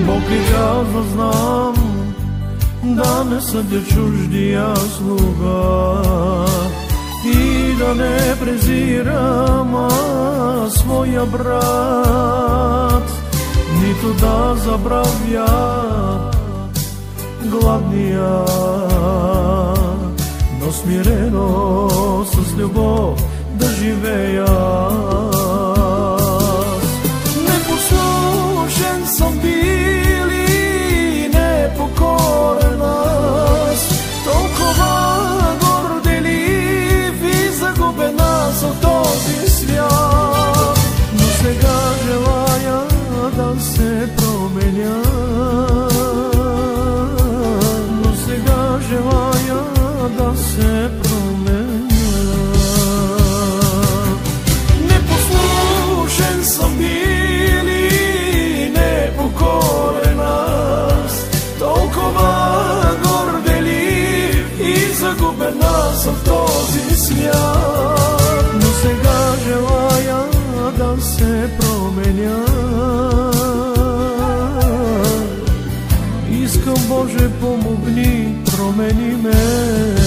Бог ли казва, знам, да не съдя чуждия слуга и да не презирам своя брат, нито да забравя гладния, но смирено с любов да живея. Непослушен съм бил и непокорен аз, толкова горделив и загубен аз от този свят, но сега желая да се променя, но сега желая да се променя. Непослушен съм бил и непокорен аз, толкова горделив и загубен аз в този свят, но сега желая да се променя. Искам, Боже, помогни, промени ме.